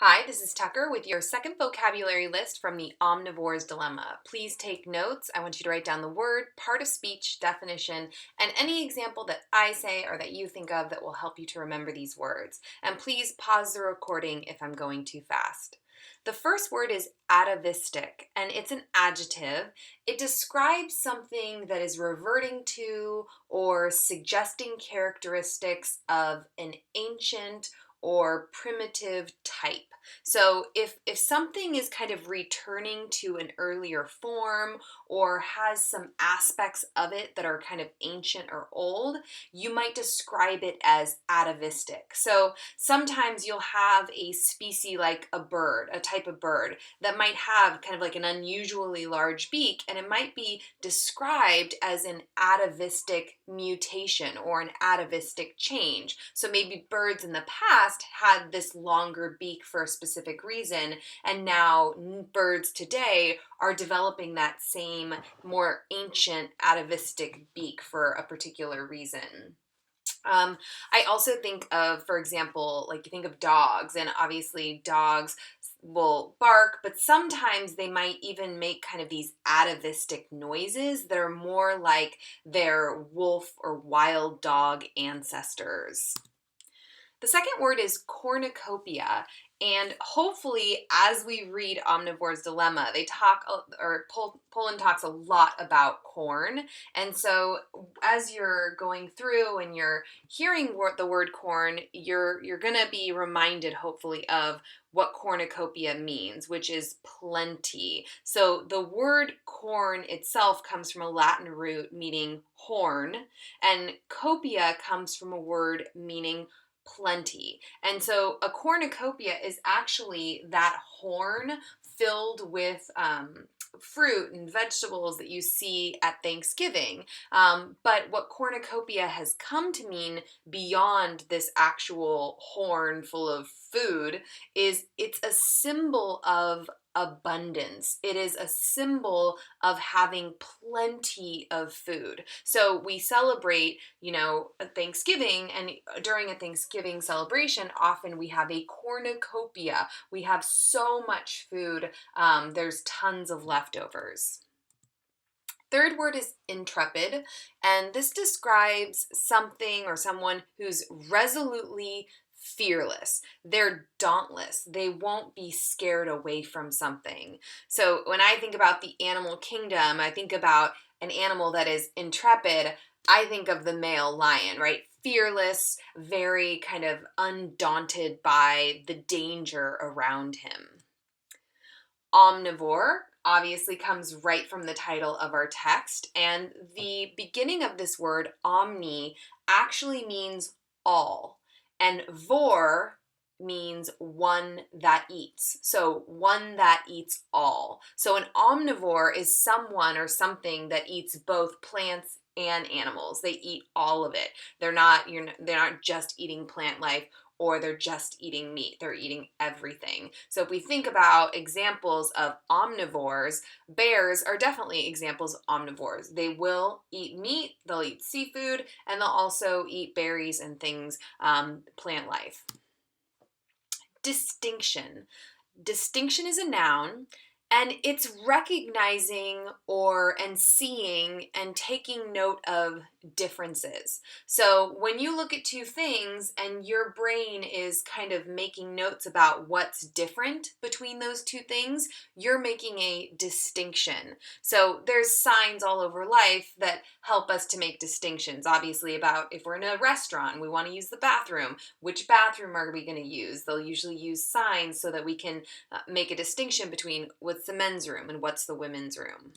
Hi, this is Tucker with your second vocabulary list from the Omnivore's Dilemma. Please take notes. I want you to write down the word, part of speech, definition, and any example that I say or that you think of that will help you to remember these words. And please pause the recording if I'm going too fast. The first word is atavistic, and it's an adjective. It describes something that is reverting to or suggesting characteristics of an ancient or primitive type. So if something is kind of returning to an earlier form or has some aspects of it that are kind of ancient or old, you might describe it as atavistic. So sometimes you'll have a species like a bird, a type of bird that might have kind of like an unusually large beak, and it might be described as an atavistic mutation or an atavistic change. So maybe birds in the past had this longer beak for a specific reason, and now birds today are developing that same more ancient atavistic beak for a particular reason. I also think of, for example, like you think of dogs, and obviously dogs will bark, but sometimes they might even make kind of these atavistic noises that are more like their wolf or wild dog ancestors. The second word is cornucopia, and hopefully, as we read Omnivore's Dilemma, they talk, or Poland talks a lot about corn. And so, as you're going through and you're hearing the word corn, you're gonna be reminded, hopefully, of what cornucopia means, which is plenty. So the word corn itself comes from a Latin root meaning horn, and copia comes from a word meaning plenty. And so a cornucopia is actually that horn filled with fruit and vegetables that you see at Thanksgiving. But what cornucopia has come to mean beyond this actual horn full of food is it's a symbol of abundance. It is a symbol of having plenty of food. So we celebrate, Thanksgiving, and during a Thanksgiving celebration, often we have a cornucopia. We have so much food, there's tons of leftovers. Third word is intrepid, and this describes something or someone who's resolutely fearless. They're dauntless. They won't be scared away from something. So when I think about the animal kingdom, I think about an animal that is intrepid. I think of the male lion, right? Fearless, very kind of undaunted by the danger around him. Omnivore obviously comes right from the title of our text, and the beginning of this word, omni, actually means all, and vor means one that eats. So one that eats all. So an omnivore is someone or something that eats both plants and animals. They eat all of it. They're not just eating plant life, or they're just eating meat. They're eating everything. So if we think about examples of omnivores, bears are definitely examples of omnivores. They will eat meat, they'll eat seafood, and they'll also eat berries and things, plant life. Distinction. Distinction is a noun, and it's recognizing and seeing and taking note of differences. So when you look at two things and your brain is kind of making notes about what's different between those two things, you're making a distinction. So there's signs all over life that help us to make distinctions. Obviously, about if we're in a restaurant, we want to use the bathroom. Which bathroom are we going to use? They'll usually use signs so that we can make a distinction between what's the men's room and what's the women's room.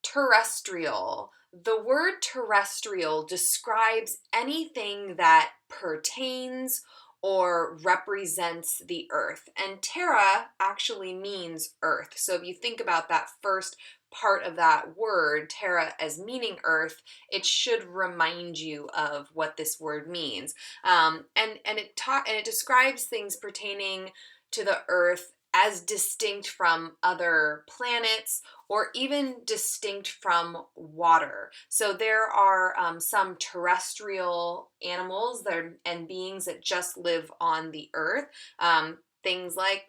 Terrestrial. The word terrestrial describes anything that pertains or represents the earth. And terra actually means earth. So if you think about that first part of that word, terra, as meaning earth, it should remind you of what this word means. And it describes things pertaining to the earth as distinct from other planets or even distinct from water. So there are some terrestrial animals and beings that just live on the earth. things like,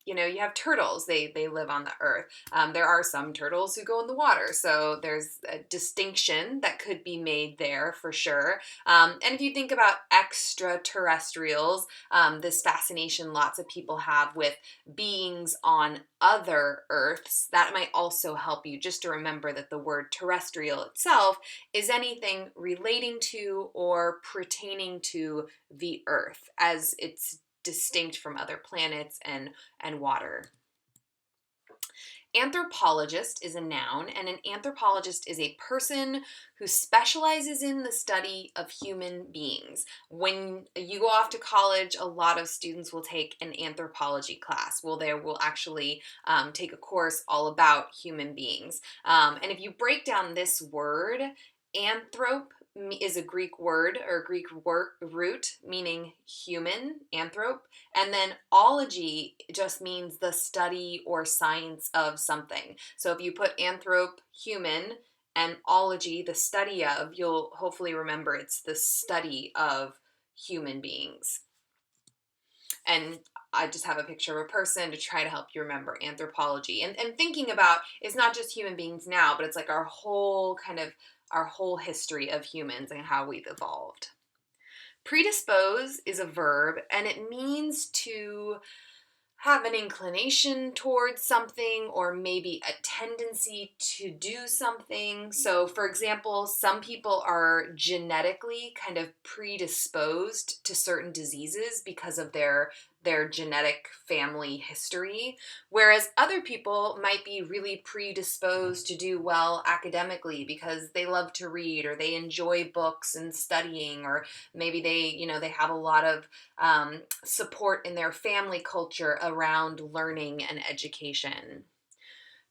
you have turtles. They live on the earth. There are some turtles who go in the water. So there's a distinction that could be made there for sure. And if you think about extraterrestrials, this fascination lots of people have with beings on other Earths, that might also help you just to remember that the word terrestrial itself is anything relating to or pertaining to the Earth as it's distinct from other planets and water. Anthropologist is a noun, and an anthropologist is a person who specializes in the study of human beings. When you go off to college, a lot of students will take an anthropology class. Well, they will actually take a course all about human beings. And if you break down this word, anthrop is a Greek word or Greek root meaning human, anthrop, and then ology just means the study or science of something. So if you put anthrop, human, and ology, the study of, you'll hopefully remember it's the study of human beings. And I just have a picture of a person to try to help you remember anthropology. And thinking about, it's not just human beings now, but it's like our whole history of humans and how we've evolved. Predispose is a verb, and it means to have an inclination towards something or maybe a tendency to do something. So, for example, some people are genetically kind of predisposed to certain diseases because of their genetic family history, whereas other people might be really predisposed to do well academically because they love to read or they enjoy books and studying, or maybe they have a lot of support in their family culture around learning and education.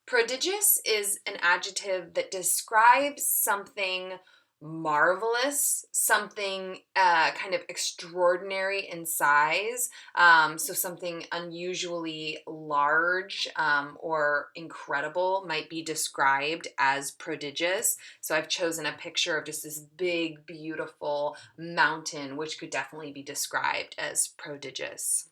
Prodigious is an adjective that describes something marvelous, something kind of extraordinary in size, so something unusually large or incredible might be described as prodigious. So I've chosen a picture of just this big, beautiful mountain, which could definitely be described as prodigious.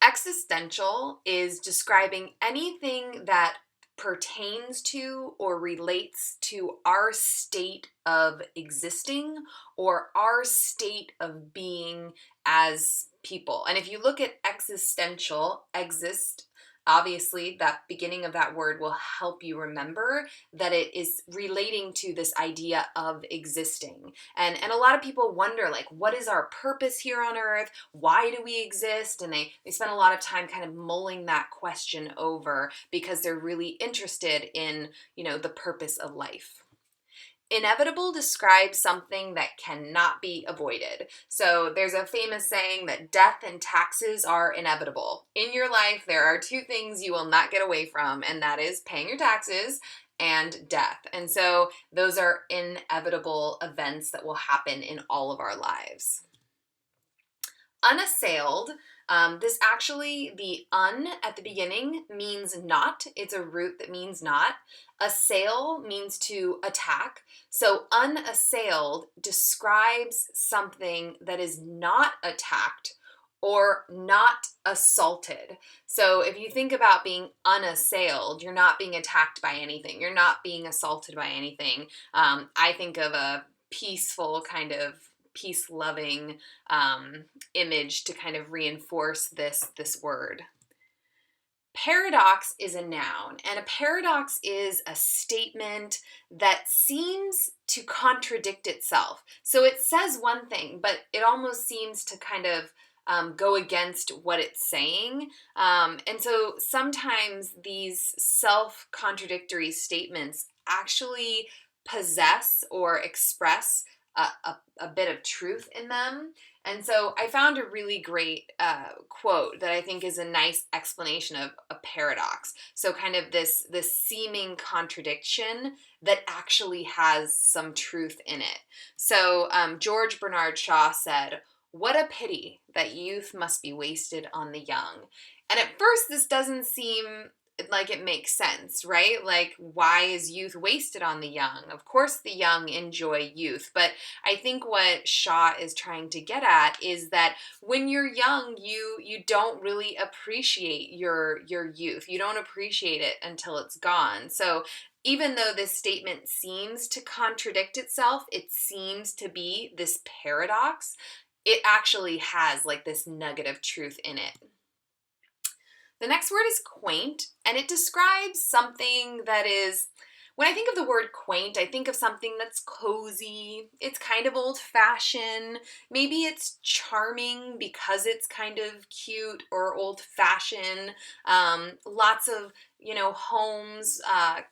Existential is describing anything that pertains to or relates to our state of existing or our state of being as people. And if you look at existential, exist, obviously that beginning of that word will help you remember that it is relating to this idea of existing. And a lot of people wonder, like, what is our purpose here on earth? Why do we exist? And they spend a lot of time kind of mulling that question over because they're really interested in, the purpose of life. Inevitable describes something that cannot be avoided. So there's a famous saying that death and taxes are inevitable. In your life, there are two things you will not get away from, and that is paying your taxes and death. And so those are inevitable events that will happen in all of our lives. Unassailed. This actually, the un at the beginning means not. It's a root that means not. Assail means to attack. So unassailed describes something that is not attacked or not assaulted. So if you think about being unassailed, you're not being attacked by anything. You're not being assaulted by anything. I think of a peaceful kind of peace-loving image to kind of reinforce this word. Paradox is a noun, and a paradox is a statement that seems to contradict itself. So it says one thing, but it almost seems to kind of go against what it's saying. And so sometimes these self-contradictory statements actually possess or express a bit of truth in them. And so I found a really great quote that I think is a nice explanation of a paradox. So kind of this seeming contradiction that actually has some truth in it. So George Bernard Shaw said, "What a pity that youth must be wasted on the young." And at first this doesn't seem like it makes sense, right? Like, why is youth wasted on the young? Of course the young enjoy youth, but I think what Shaw is trying to get at is that when you're young, you don't really appreciate your youth. You don't appreciate it until it's gone. So even though this statement seems to contradict itself, it seems to be this paradox, it actually has like this nugget of truth in it. The next word is quaint, and it describes something that is, when I think of the word quaint, I think of something that's cozy, it's kind of old-fashioned, maybe it's charming because it's kind of cute or old-fashioned. Lots of, homes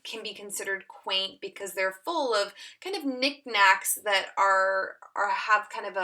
can be considered quaint because they're full of kind of knickknacks that are have kind of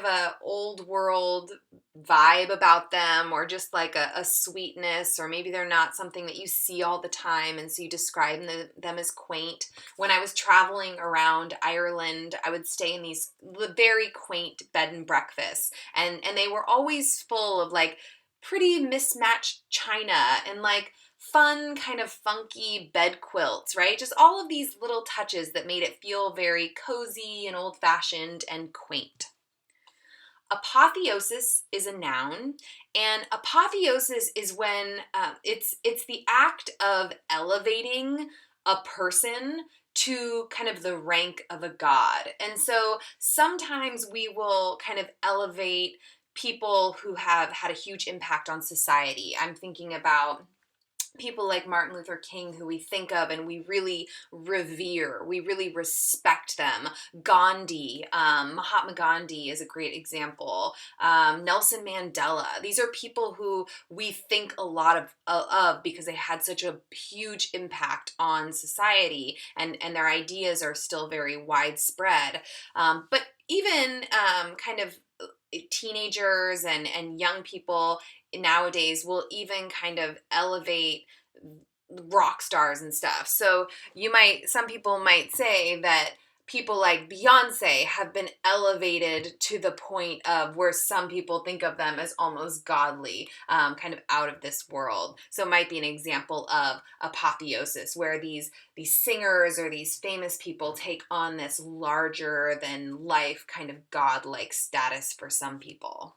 a old world vibe about them, or just like a sweetness, or maybe they're not something that you see all the time, and so you describe them as quaint. When I was traveling around Ireland, I would stay in these very quaint bed and breakfasts, and they were always full of like pretty mismatched china and like fun kind of funky bed quilts, right? Just all of these little touches that made it feel very cozy and old-fashioned and quaint. Apotheosis is a noun, and apotheosis is when it's the act of elevating a person to kind of the rank of a god. And so sometimes we will kind of elevate people who have had a huge impact on society. I'm thinking about people like Martin Luther King, who we think of and we really revere, we really respect them. Gandhi, Mahatma Gandhi is a great example. Nelson Mandela. These are people who we think a lot of because they had such a huge impact on society, and their ideas are still very widespread. But even kind of teenagers and young people nowadays will even kind of elevate rock stars and stuff. So some people might say that people like Beyonce have been elevated to the point of where some people think of them as almost godly, kind of out of this world. So it might be an example of apotheosis, where these singers or these famous people take on this larger than life kind of godlike status for some people.